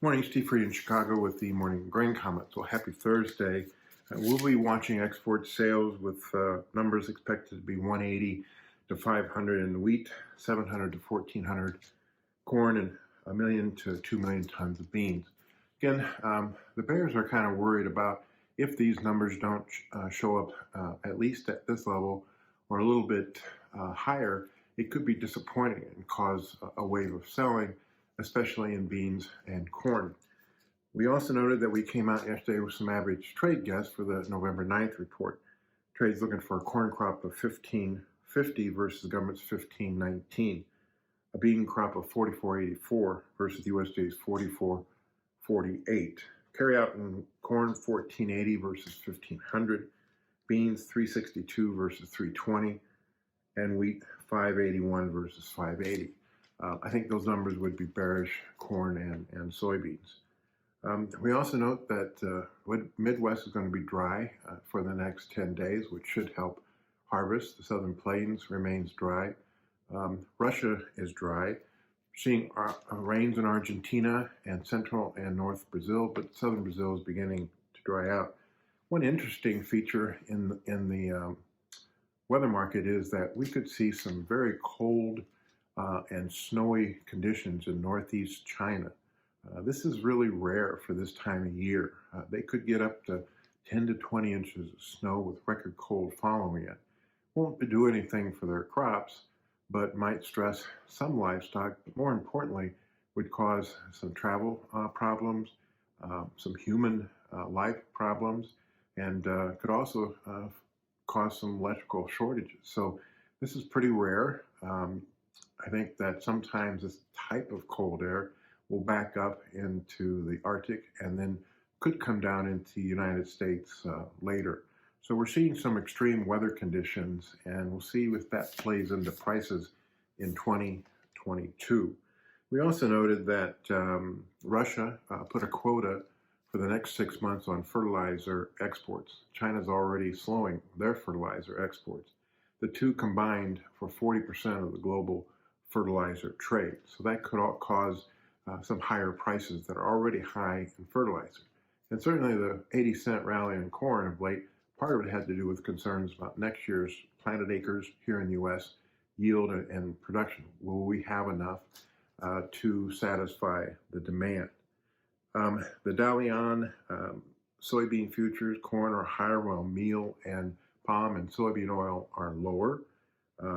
Morning, Steve Freed in Chicago with the morning grain comments. Well, happy Thursday. We'll be watching export sales with numbers expected to be 180 to 500 in wheat, 700 to 1400 corn, and 1 million to 2 million tons of beans. Again, the bears are kind of worried about if these numbers don't show up at least at this level or a little bit higher, it could be disappointing and cause a wave of selling, especially in beans and corn. We also noted that we came out yesterday with some average trade guests for the November 9th report. Trade's looking for a corn crop of 1550 versus government's 1519. A bean crop of 4484 versus the USDA's 4448. Carry out in corn 1480 versus 1500. Beans 362 versus 320. And wheat 581 versus 580. I think those numbers would be bearish corn and soybeans. We also note that Midwest is going to be dry for the next 10 days, which should help harvest. The Southern Plains remains dry. Russia is dry. Seeing rains in Argentina and central and north Brazil, but southern Brazil is beginning to dry out. One interesting feature in the weather market is that we could see some very cold and snowy conditions in northeast China. This is really rare for this time of year. They could get up to 10 to 20 inches of snow with record cold following it. Won't do anything for their crops, but might stress some livestock, but more importantly, would cause some travel problems, some human life problems, and could also cause some electrical shortages. So this is pretty rare. I think that sometimes this type of cold air will back up into the Arctic and then could come down into the United States later. So we're seeing some extreme weather conditions, and we'll see if that plays into prices in 2022. We also noted that Russia put a quota for the next 6 months on fertilizer exports. China's already slowing their fertilizer exports. The two combined for 40% of the global fertilizer trade. So that could all cause some higher prices that are already high in fertilizer. And certainly the 80-cent rally in corn of late, part of it had to do with concerns about next year's planted acres here in the U.S., yield and production. Will we have enough to satisfy the demand? The Dalian soybean futures, corn are higher, while meal and palm and soybean oil are lower.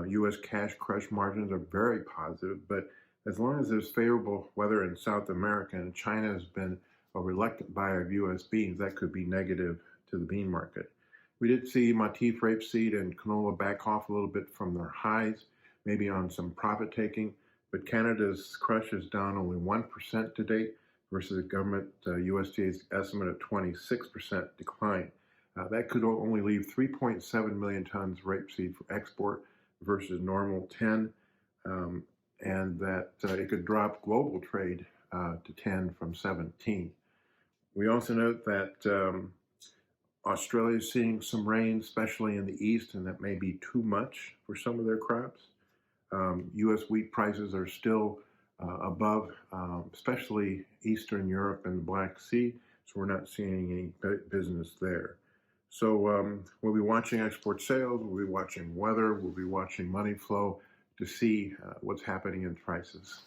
U.S. cash crush margins are very positive, but as long as there's favorable weather in South America and China has been a reluctant buyer of U.S. beans, that could be negative to the bean market. We did see Matif rapeseed and canola back off a little bit from their highs, maybe on some profit taking, but Canada's crush is down only 1% to date versus the government USDA's estimate of 26% decline. That could only leave 3.7 million tons rapeseed for export versus normal 10, and that it could drop global trade to 10 from 17. We also note that Australia is seeing some rain, especially in the east, and that may be too much for some of their crops. U.S. wheat prices are still above, especially Eastern Europe and the Black Sea, so we're not seeing any business there. So we'll be watching export sales, we'll be watching weather, we'll be watching money flow to see what's happening in prices.